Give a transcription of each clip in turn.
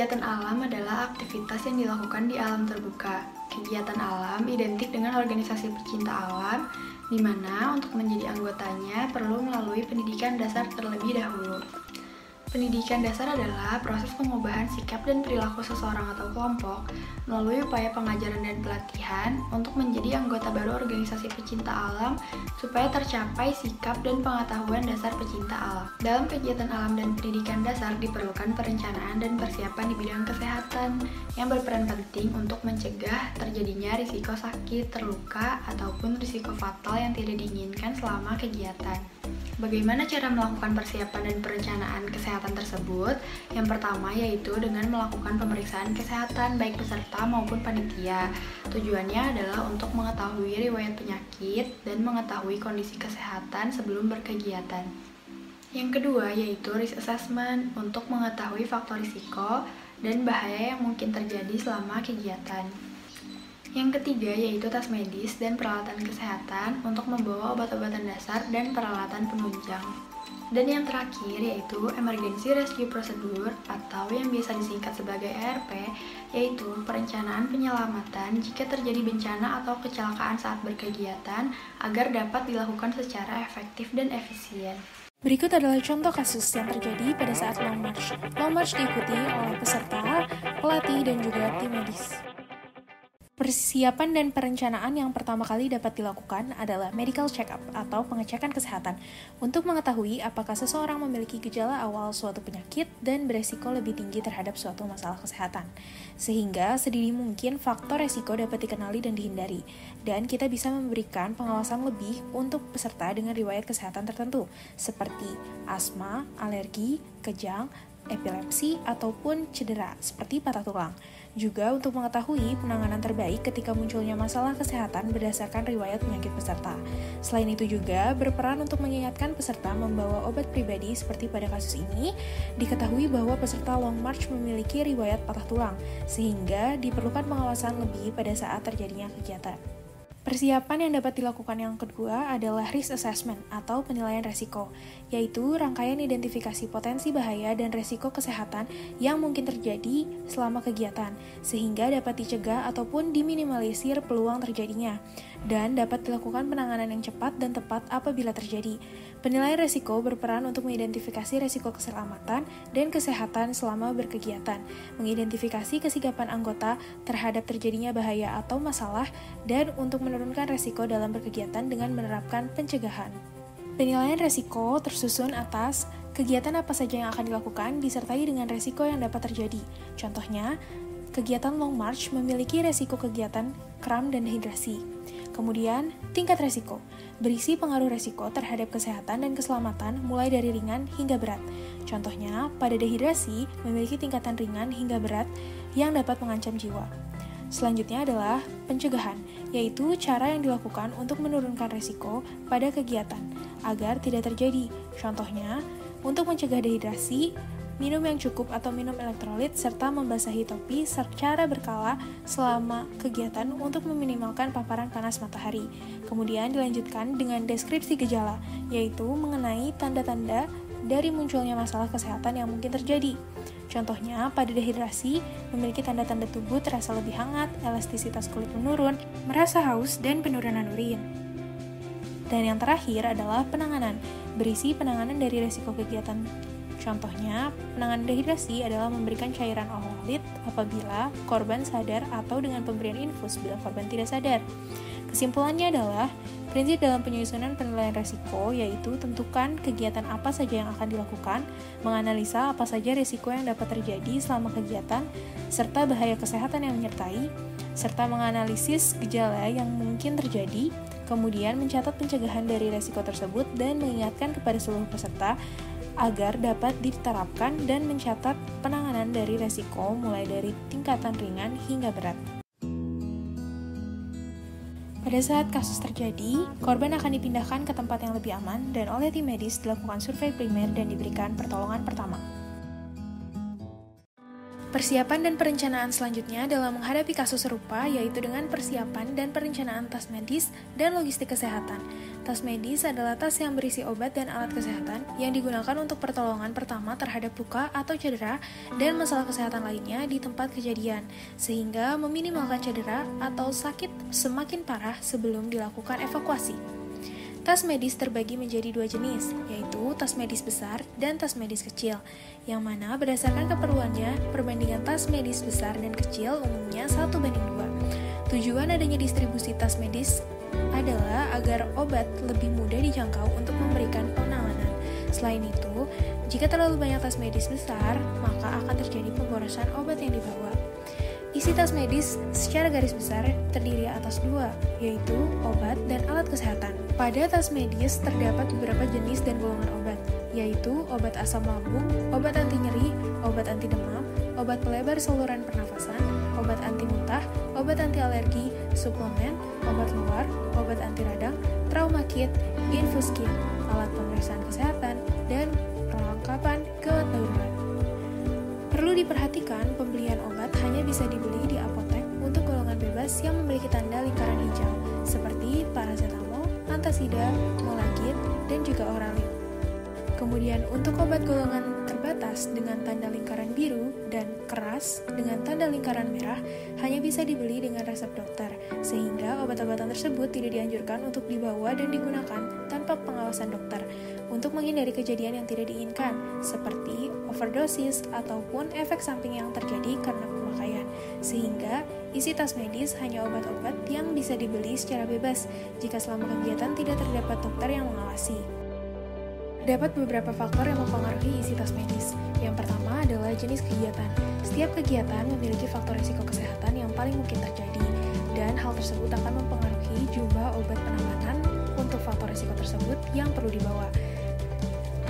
Kegiatan alam adalah aktivitas yang dilakukan di alam terbuka. Kegiatan alam identik dengan organisasi pecinta alam, di mana untuk menjadi anggotanya perlu melalui pendidikan dasar terlebih dahulu. Pendidikan dasar adalah proses pengubahan sikap dan perilaku seseorang atau kelompok melalui upaya pengajaran dan pelatihan untuk menjadi anggota baru organisasi pecinta alam supaya tercapai sikap dan pengetahuan dasar pecinta alam. Dalam kegiatan alam dan pendidikan dasar diperlukan perencanaan dan persiapan di bidang kesehatan yang berperan penting untuk mencegah terjadinya risiko sakit, terluka, ataupun risiko fatal yang tidak diinginkan selama kegiatan. Bagaimana cara melakukan persiapan dan perencanaan kesehatan tersebut? Yang pertama yaitu dengan melakukan pemeriksaan kesehatan baik peserta maupun panitia. Tujuannya adalah untuk mengetahui riwayat penyakit dan mengetahui kondisi kesehatan sebelum berkegiatan. Yang kedua yaitu risk assessment untuk mengetahui faktor risiko dan bahaya yang mungkin terjadi selama kegiatan. Yang ketiga yaitu tas medis dan peralatan kesehatan untuk membawa obat-obatan dasar dan peralatan penunjang. Dan yang terakhir yaitu Emergency Rescue Procedure atau yang biasa disingkat sebagai ERP, yaitu perencanaan penyelamatan jika terjadi bencana atau kecelakaan saat berkegiatan agar dapat dilakukan secara efektif dan efisien. Berikut adalah contoh kasus yang terjadi pada saat Long March. Long March diikuti oleh peserta, pelatih, dan juga tim medis. Persiapan dan perencanaan yang pertama kali dapat dilakukan adalah medical check-up atau pengecekan kesehatan untuk mengetahui apakah seseorang memiliki gejala awal suatu penyakit dan beresiko lebih tinggi terhadap suatu masalah kesehatan. Sehingga sedini mungkin faktor resiko dapat dikenali dan dihindari, dan kita bisa memberikan pengawasan lebih untuk peserta dengan riwayat kesehatan tertentu seperti asma, alergi, kejang, epilepsi, ataupun cedera seperti patah tulang. Juga untuk mengetahui penanganan terbaik ketika munculnya masalah kesehatan berdasarkan riwayat penyakit peserta. Selain itu juga berperan untuk mengingatkan peserta membawa obat pribadi seperti pada kasus ini, diketahui bahwa peserta Long March memiliki riwayat patah tulang, sehingga diperlukan pengawasan lebih pada saat terjadinya kegiatan. Persiapan yang dapat dilakukan yang kedua adalah risk assessment atau penilaian resiko, yaitu rangkaian identifikasi potensi bahaya dan resiko kesehatan yang mungkin terjadi selama kegiatan, sehingga dapat dicegah ataupun diminimalisir peluang terjadinya, dan dapat dilakukan penanganan yang cepat dan tepat apabila terjadi. Penilaian resiko berperan untuk mengidentifikasi resiko keselamatan dan kesehatan selama berkegiatan, mengidentifikasi kesigapan anggota terhadap terjadinya bahaya atau masalah, dan untuk menurunkan resiko dalam berkegiatan dengan menerapkan pencegahan. Penilaian resiko tersusun atas kegiatan apa saja yang akan dilakukan disertai dengan resiko yang dapat terjadi. Contohnya, kegiatan Long March memiliki resiko kegiatan kram dan dehidrasi. Kemudian, tingkat resiko berisi pengaruh resiko terhadap kesehatan dan keselamatan mulai dari ringan hingga berat. Contohnya, pada dehidrasi memiliki tingkatan ringan hingga berat yang dapat mengancam jiwa. Selanjutnya adalah pencegahan, yaitu cara yang dilakukan untuk menurunkan resiko pada kegiatan agar tidak terjadi. Contohnya, untuk mencegah dehidrasi, minum yang cukup atau minum elektrolit, serta membasahi topi secara berkala selama kegiatan untuk meminimalkan paparan panas matahari. Kemudian dilanjutkan dengan deskripsi gejala, yaitu mengenai tanda-tanda dari munculnya masalah kesehatan yang mungkin terjadi. Contohnya, pada dehidrasi, memiliki tanda-tanda tubuh terasa lebih hangat, elastisitas kulit menurun, merasa haus, dan penurunan urin. Dan yang terakhir adalah penanganan, berisi penanganan dari resiko kegiatan. Contohnya, penanganan dehidrasi adalah memberikan cairan olit apabila korban sadar atau dengan pemberian infus bila korban tidak sadar. Kesimpulannya adalah, prinsip dalam penyusunan penilaian resiko yaitu tentukan kegiatan apa saja yang akan dilakukan, menganalisa apa saja risiko yang dapat terjadi selama kegiatan, serta bahaya kesehatan yang menyertai, serta menganalisis gejala yang mungkin terjadi, kemudian mencatat pencegahan dari risiko tersebut dan mengingatkan kepada seluruh peserta agar dapat diterapkan dan mencatat penanganan dari risiko mulai dari tingkatan ringan hingga berat. Pada saat kasus terjadi, korban akan dipindahkan ke tempat yang lebih aman dan oleh tim medis dilakukan survei primer dan diberikan pertolongan pertama. Persiapan dan perencanaan selanjutnya dalam menghadapi kasus serupa yaitu dengan persiapan dan perencanaan tas medis dan logistik kesehatan. Tas medis adalah tas yang berisi obat dan alat kesehatan yang digunakan untuk pertolongan pertama terhadap luka atau cedera dan masalah kesehatan lainnya di tempat kejadian, sehingga meminimalkan cedera atau sakit semakin parah sebelum dilakukan evakuasi. Tas medis terbagi menjadi dua jenis, yaitu tas medis besar dan tas medis kecil, yang mana berdasarkan keperluannya, perbandingan tas medis besar dan kecil umumnya 1:2. Tujuan adanya distribusi tas medis adalah agar obat lebih mudah dijangkau untuk memberikan penanganan. Selain itu, jika terlalu banyak tas medis besar, maka akan terjadi pemborosan obat yang dibawa. Isi tas medis secara garis besar terdiri atas dua, yaitu obat dan alat kesehatan. Pada tas medis terdapat beberapa jenis dan golongan obat, yaitu obat asam lambung, obat anti nyeri, obat anti demam, obat pelebar saluran pernafasan, obat anti muntah, obat anti alergi, suplemen, obat luar, obat anti radang, trauma kit, infus kit, alat pemeriksaan kesehatan, dan perlengkapan gawat darurat. Perlu diperhatikan, pembelian obat hanya bisa dibeli di apotek untuk golongan bebas yang memiliki tanda lingkaran hijau, seperti paracetamol, antasida, molagid, dan juga oralin. Kemudian untuk obat golongan terbatas dengan tanda lingkaran biru dan keras dengan tanda lingkaran merah hanya bisa dibeli dengan resep dokter, sehingga obat-obatan tersebut tidak dianjurkan untuk dibawa dan digunakan tanpa pengawasan dokter untuk menghindari kejadian yang tidak diinginkan, seperti overdosis ataupun efek samping yang terjadi karena pemakaian, sehingga isi tas medis hanya obat-obat yang bisa dibeli secara bebas jika selama kegiatan tidak terdapat dokter yang mengawasi. Terdapat beberapa faktor yang mempengaruhi isi tas medis. Yang pertama adalah jenis kegiatan. Setiap kegiatan memiliki faktor risiko kesehatan yang paling mungkin terjadi, dan hal tersebut akan mempengaruhi jumlah obat penanganan untuk faktor risiko tersebut yang perlu dibawa.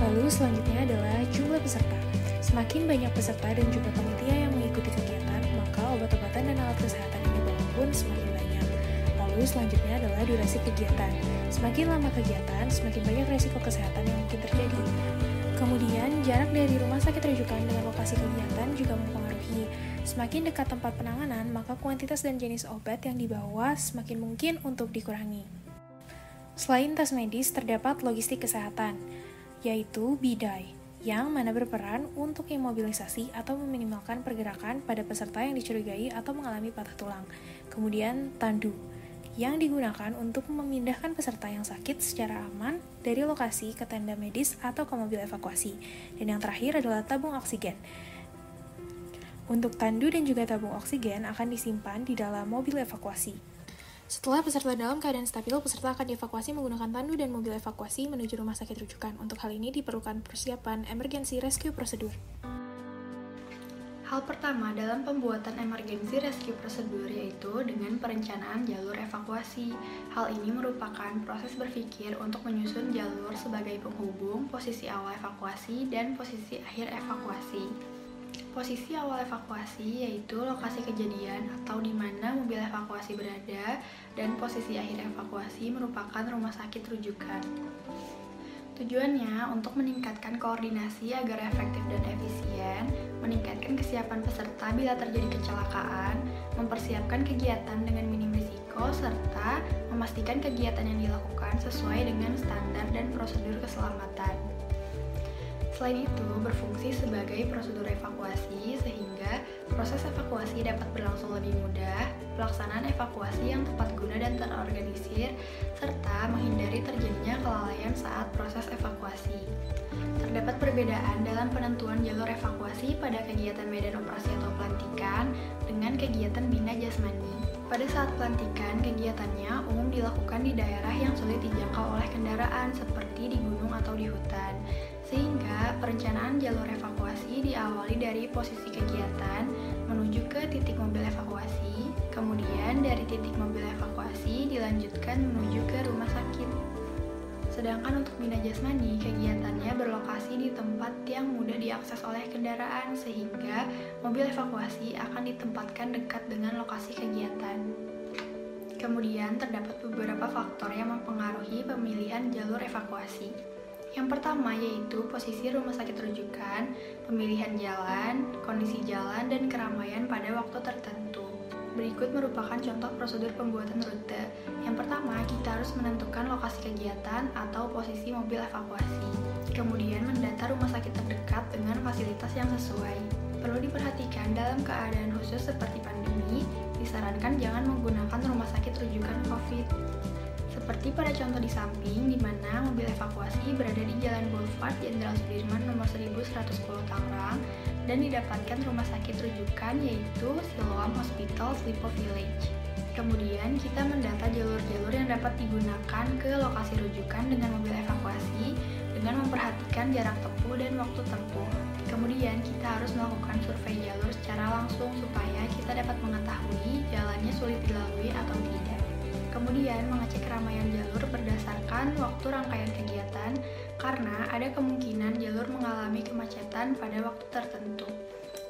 Lalu selanjutnya adalah jumlah peserta. Semakin banyak peserta dan juga panitia yang mengikuti kegiatan, maka obat-obatan dan alat kesehatan yang dibawa pun semakin banyak. Lalu selanjutnya adalah durasi kegiatan. Semakin lama kegiatan, semakin banyak risiko kesehatan yang mungkin terjadi. Kemudian, jarak dari rumah sakit rujukan dengan lokasi kegiatan juga mempengaruhi. Semakin dekat tempat penanganan, maka kuantitas dan jenis obat yang dibawa semakin mungkin untuk dikurangi. Selain tas medis, terdapat logistik kesehatan, yaitu bidai, yang mana berperan untuk imobilisasi atau meminimalkan pergerakan pada peserta yang dicurigai atau mengalami patah tulang. Kemudian, tandu, yang digunakan untuk memindahkan peserta yang sakit secara aman dari lokasi ke tenda medis atau ke mobil evakuasi. Dan yang terakhir adalah tabung oksigen. Untuk tandu dan juga tabung oksigen akan disimpan di dalam mobil evakuasi. Setelah peserta dalam keadaan stabil, peserta akan dievakuasi menggunakan tandu dan mobil evakuasi menuju rumah sakit rujukan. Untuk hal ini diperlukan persiapan emergency rescue procedure. Hal pertama dalam pembuatan emergency rescue procedure yaitu dengan perencanaan jalur evakuasi. Hal ini merupakan proses berpikir untuk menyusun jalur sebagai penghubung posisi awal evakuasi dan posisi akhir evakuasi. Posisi awal evakuasi yaitu lokasi kejadian atau di mana mobil evakuasi berada, dan posisi akhir evakuasi merupakan rumah sakit rujukan. Tujuannya untuk meningkatkan koordinasi agar efektif dan efisien, meningkatkan kesiapan peserta bila terjadi kecelakaan, mempersiapkan kegiatan dengan minim risiko, serta memastikan kegiatan yang dilakukan sesuai dengan standar dan prosedur keselamatan. Selain itu, berfungsi sebagai prosedur evakuasi sehingga proses evakuasi dapat berlangsung lebih mudah, pelaksanaan evakuasi yang tepat guna dan terorganisir, serta menghindari terjadinya kelalaian saat proses evakuasi. Terdapat perbedaan dalam penentuan jalur evakuasi pada kegiatan medan operasi atau pelantikan dengan kegiatan bina jasmani. Pada saat pelantikan, kegiatannya umum dilakukan di daerah yang sulit dijangkau oleh kendaraan seperti di gunung atau di hutan, sehingga perencanaan jalur evakuasi diawali dari posisi kegiatan menuju ke titik mobil evakuasi, kemudian dari titik mobil evakuasi dilanjutkan menuju ke rumah sakit. Sedangkan untuk bina jasmani, kegiatannya berlokasi di tempat yang mudah diakses oleh kendaraan, sehingga mobil evakuasi akan ditempatkan dekat dengan lokasi kegiatan. Kemudian terdapat beberapa faktor yang mempengaruhi pemilihan jalur evakuasi. Yang pertama yaitu posisi rumah sakit rujukan, pemilihan jalan, kondisi jalan, dan keramaian pada waktu tertentu. Berikut merupakan contoh prosedur pembuatan rute. Yang pertama, kita harus menentukan lokasi kegiatan atau posisi mobil evakuasi. Kemudian mendata rumah sakit terdekat dengan fasilitas yang sesuai. Perlu diperhatikan dalam keadaan khusus seperti pandemi, disarankan jangan menggunakan rumah sakit rujukan COVID. Seperti pada contoh di samping, di mana mobil evakuasi berada di Jalan Boulevard Jenderal Sudirman nomor 1110 Tangerang dan didapatkan rumah sakit rujukan yaitu Siloam Hospital Lipo Village. Kemudian kita mendata jalur-jalur yang dapat digunakan ke lokasi rujukan dengan mobil evakuasi dengan memperhatikan jarak tempuh dan waktu tempuh. Kemudian kita harus melakukan survei jalur secara langsung supaya kita dapat mengetahui jalannya sulit dilalui atau tidak. Kemudian mengecek keramaian jalur berdasarkan waktu rangkaian kegiatan karena ada kemungkinan jalur mengalami kemacetan pada waktu tertentu.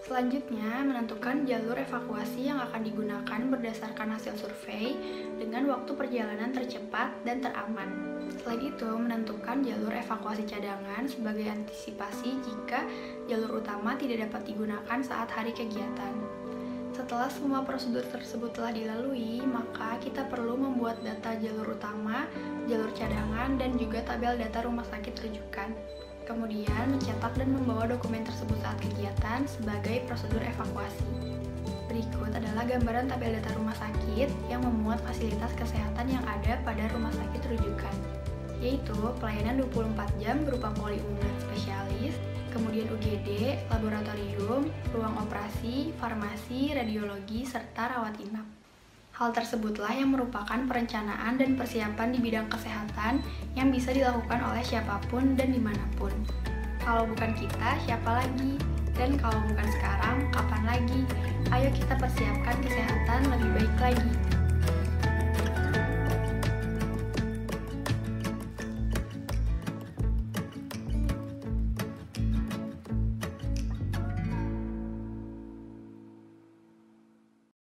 Selanjutnya, menentukan jalur evakuasi yang akan digunakan berdasarkan hasil survei dengan waktu perjalanan tercepat dan teraman. Selain itu, menentukan jalur evakuasi cadangan sebagai antisipasi jika jalur utama tidak dapat digunakan saat hari kegiatan. Setelah semua prosedur tersebut telah dilalui, maka kita perlu membuat data jalur utama, jalur cadangan, dan juga tabel data rumah sakit rujukan. Kemudian mencetak dan membawa dokumen tersebut saat kegiatan sebagai prosedur evakuasi. Berikut adalah gambaran tabel data rumah sakit yang memuat fasilitas kesehatan yang ada pada rumah sakit rujukan, yaitu pelayanan 24 jam berupa poli umum spesialis, kemudian UGD, laboratorium, ruang operasi, farmasi, radiologi, serta rawat inap. Hal tersebutlah yang merupakan perencanaan dan persiapan di bidang kesehatan yang bisa dilakukan oleh siapapun dan dimanapun. Kalau bukan kita, siapa lagi? Dan kalau bukan sekarang, kapan lagi? Ayo kita persiapkan kesehatan lebih baik lagi.